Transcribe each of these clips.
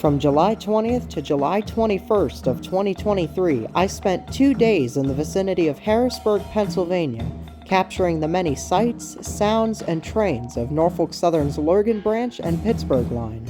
From July 20th to July 21st of 2023, I spent 2 days in the vicinity of Harrisburg, Pennsylvania, capturing the many sights, sounds, and trains of Norfolk Southern's Lurgan Branch and Pittsburgh line.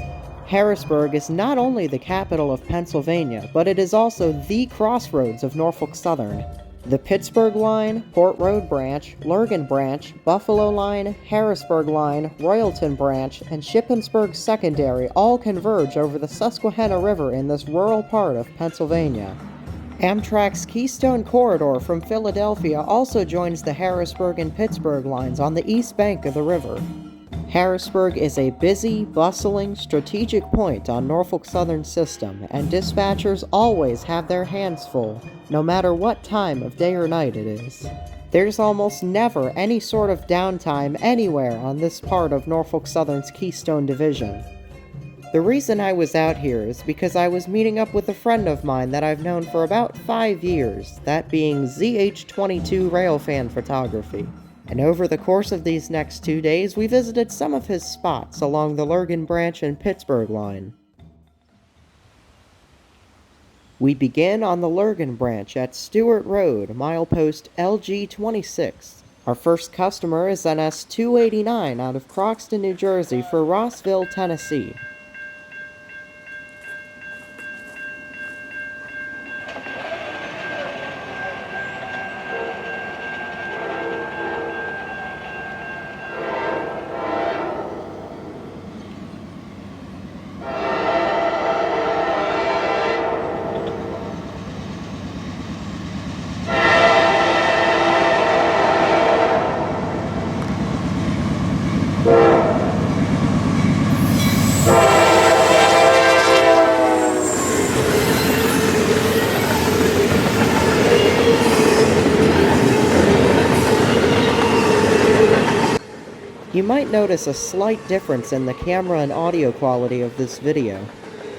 Harrisburg is not only the capital of Pennsylvania, but it is also the crossroads of Norfolk Southern. The Pittsburgh Line, Port Road Branch, Lurgan Branch, Buffalo Line, Harrisburg Line, Royalton Branch, and Shippensburg Secondary all converge over the Susquehanna River in this rural part of Pennsylvania. Amtrak's Keystone Corridor from Philadelphia also joins the Harrisburg and Pittsburgh lines on the east bank of the river. Harrisburg is a busy, bustling, strategic point on Norfolk Southern's system, and dispatchers always have their hands full, no matter what time of day or night it is. There's almost never any sort of downtime anywhere on this part of Norfolk Southern's Keystone Division. The reason I was out here is because I was meeting up with a friend of mine that I've known for about 5 years, that being ZH22 Railfan Photography. And over the course of these next 2 days, we visited some of his spots along the Lurgan Branch and Pittsburgh line. We begin on the Lurgan Branch at Stewart Road, milepost LG26. Our first customer is NS 289 out of Croxton, New Jersey for Rossville, Tennessee. You might notice a slight difference in the camera and audio quality of this video.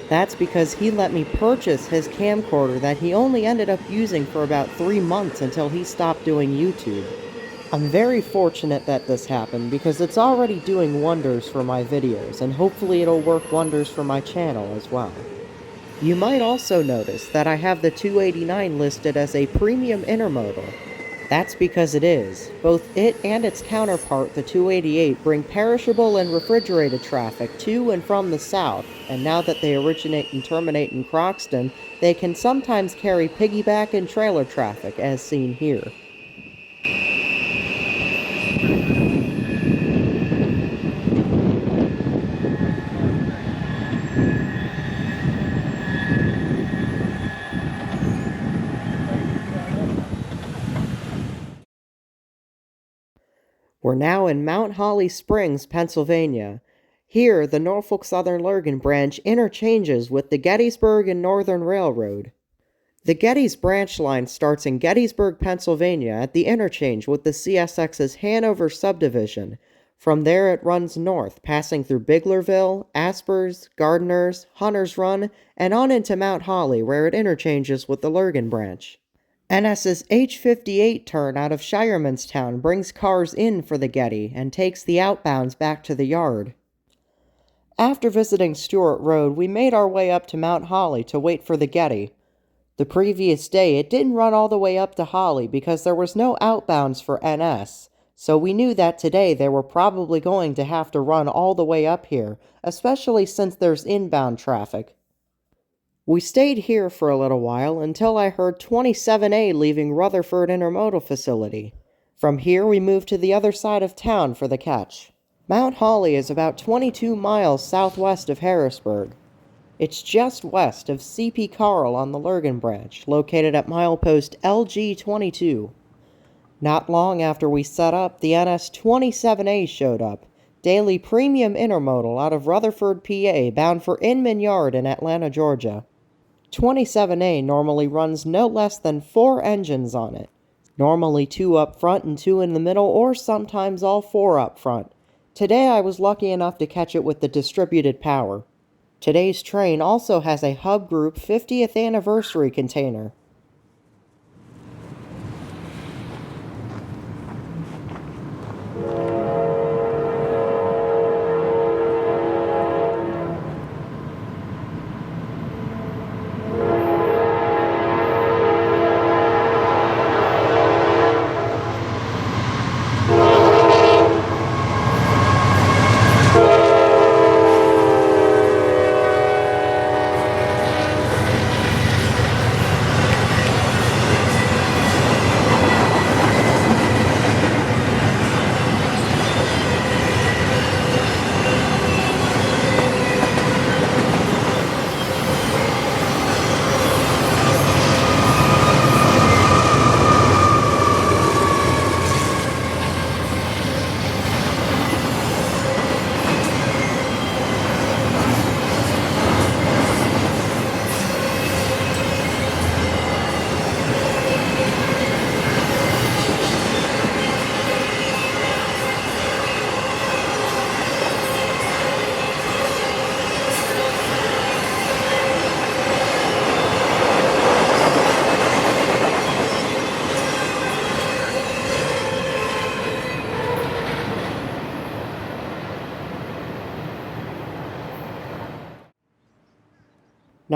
That's because he let me purchase his camcorder that he only ended up using for about 3 months until he stopped doing YouTube. I'm very fortunate that this happened because it's already doing wonders for my videos, and hopefully it'll work wonders for my channel as well. You might also notice that I have the 289 listed as a premium intermodal. That's because it is. Both it and its counterpart, the 288, bring perishable and refrigerated traffic to and from the south, and now that they originate and terminate in Croxton, they can sometimes carry piggyback and trailer traffic, as seen here. We're now in Mount Holly Springs, Pennsylvania. Here, the Norfolk Southern Lurgan Branch interchanges with the Gettysburg and Northern Railroad. The Gettys branch line starts in Gettysburg, Pennsylvania at the interchange with the CSX's Hanover subdivision. From there it runs north, passing through Biglerville, Aspers, Gardeners, Hunter's Run, and on into Mount Holly where it interchanges with the Lurgan Branch. NS's H58 turn out of Shiremanstown brings cars in for the Getty and takes the outbounds back to the yard. After visiting Stewart Road, we made our way up to Mount Holly to wait for the Getty. The previous day, it didn't run all the way up to Holly because there was no outbounds for NS, so we knew that today they were probably going to have to run all the way up here, especially since there's inbound traffic. We stayed here for a little while until I heard 27A leaving Rutherford Intermodal Facility. From here we moved to the other side of town for the catch. Mount Holly is about 22 miles southwest of Harrisburg. It's just west of C.P. Carl on the Lurgan Branch, located at milepost LG22. Not long after we set up, the NS 27A showed up, daily premium intermodal out of Rutherford, PA, bound for Inman Yard in Atlanta, Georgia. 27A normally runs no less than 4 engines on it, normally 2 up front and 2 in the middle, or sometimes all 4 up front. Today I was lucky enough to catch it with the distributed power. Today's train also has a Hub Group 50th anniversary container.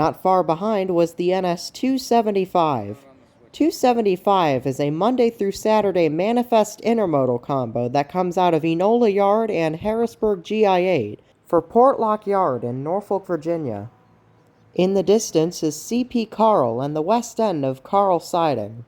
Not far behind was the NS 275. 275 is a Monday through Saturday manifest intermodal combo that comes out of Enola Yard and Harrisburg GI8 for Portlock Yard in Norfolk, Virginia. In the distance is CP Carl and the west end of Carl Siding.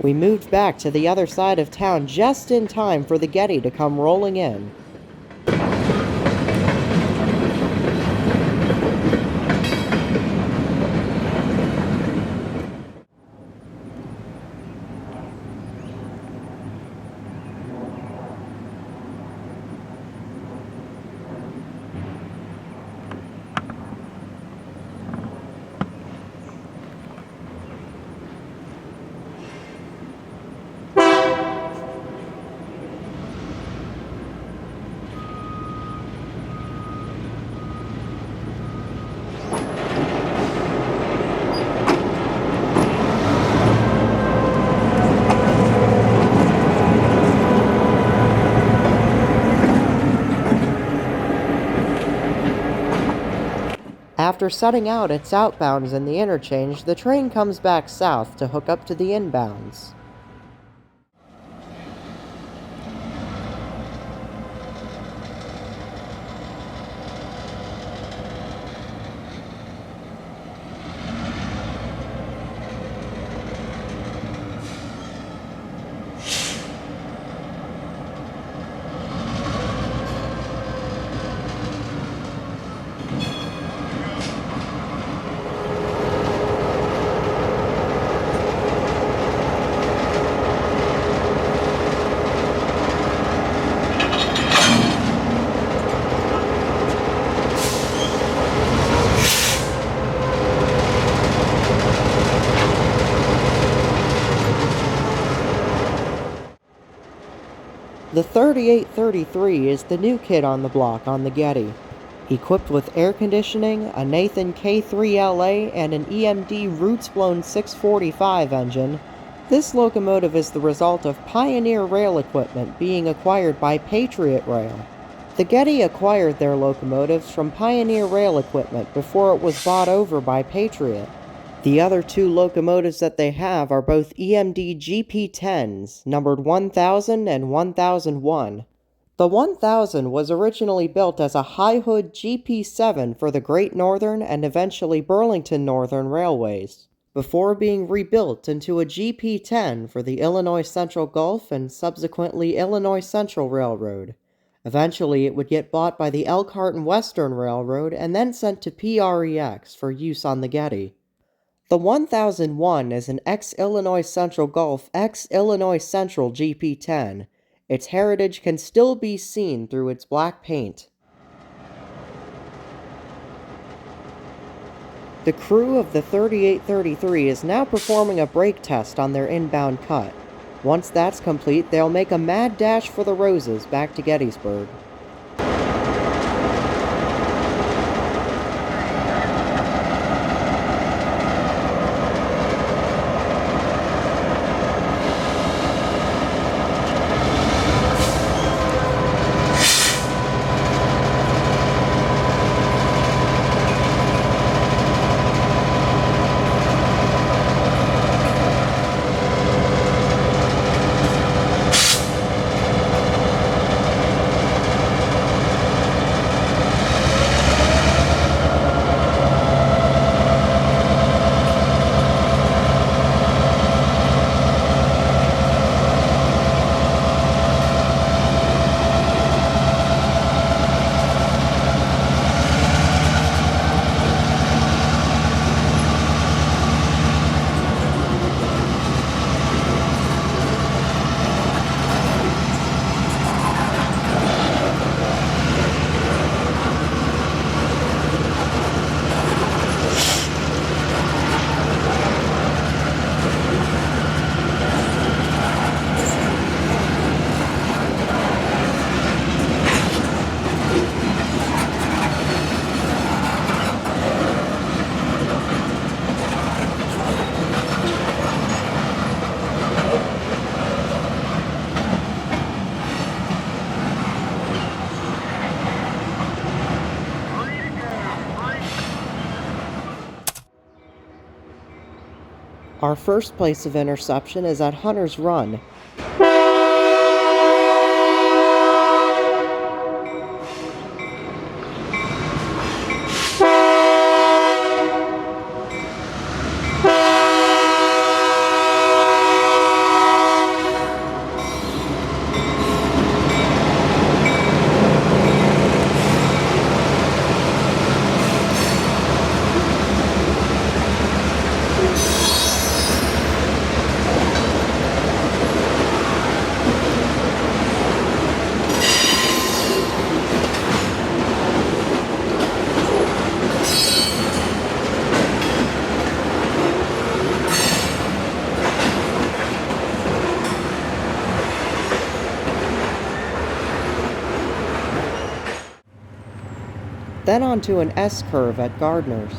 We moved back to the other side of town just in time for the Getty to come rolling in. After setting out its outbounds in the interchange, the train comes back south to hook up to the inbounds. The 3833 is the new kid on the block on the Getty. Equipped with air conditioning, a Nathan K3LA, and an EMD Roots-blown 645 engine, this locomotive is the result of Pioneer Rail equipment being acquired by Patriot Rail. The Getty acquired their locomotives from Pioneer Rail equipment before it was bought over by Patriot. The other two locomotives that they have are both EMD GP10s, numbered 1000 and 1001. The 1000 was originally built as a high-hood GP7 for the Great Northern and eventually Burlington Northern Railways, before being rebuilt into a GP10 for the Illinois Central Gulf and subsequently Illinois Central Railroad. Eventually it would get bought by the Elkhart and Western Railroad and then sent to PREX for use on the Getty. The 1001 is an ex-Illinois Central Gulf, ex-Illinois Central GP10. Its heritage can still be seen through its black paint. The crew of the 3833 is now performing a brake test on their inbound cut. Once that's complete, they'll make a mad dash for the Roses back to Gettysburg. Our first place of interception is at Hunter's Run. Then onto an S-curve at Gardner's.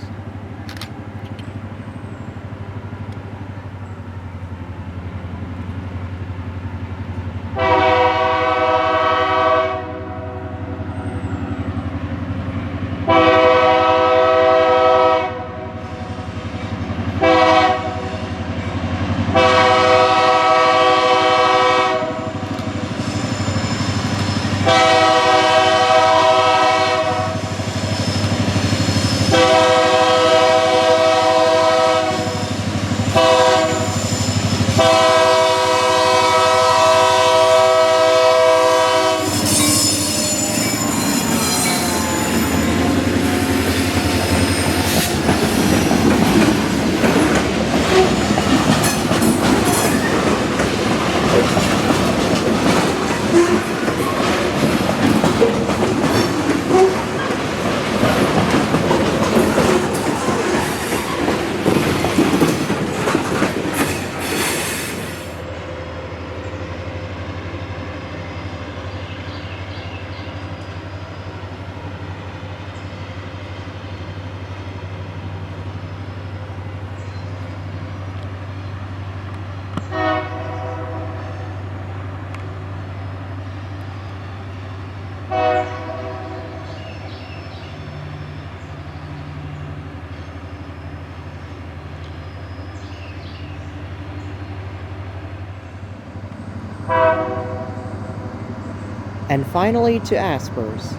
And finally to Asper's.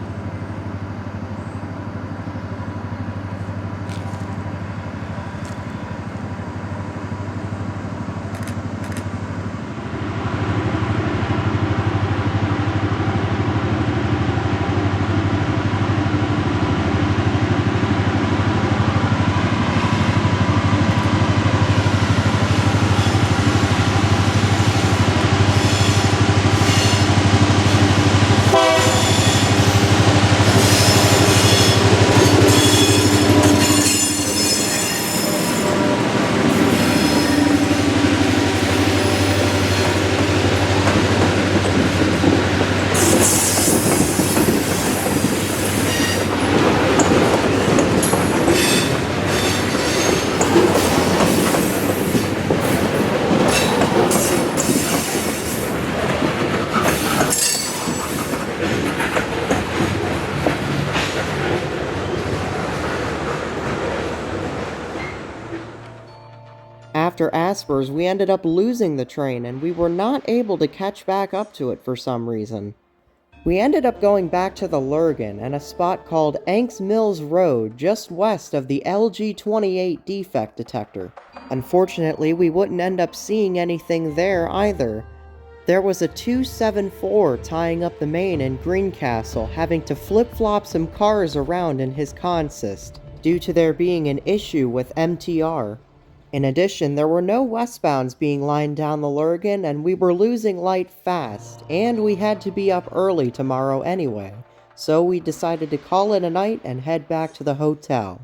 After Aspers, we ended up losing the train and we were not able to catch back up to it for some reason. We ended up going back to the Lurgan and a spot called Anks Mills Road just west of the LG28 defect detector. Unfortunately, we wouldn't end up seeing anything there either. There was a 274 tying up the main in Greencastle having to flip-flop some cars around in his consist due to there being an issue with MTR. In addition, there were no westbounds being lined down the Lurgan and we were losing light fast, and we had to be up early tomorrow anyway, so we decided to call it a night and head back to the hotel.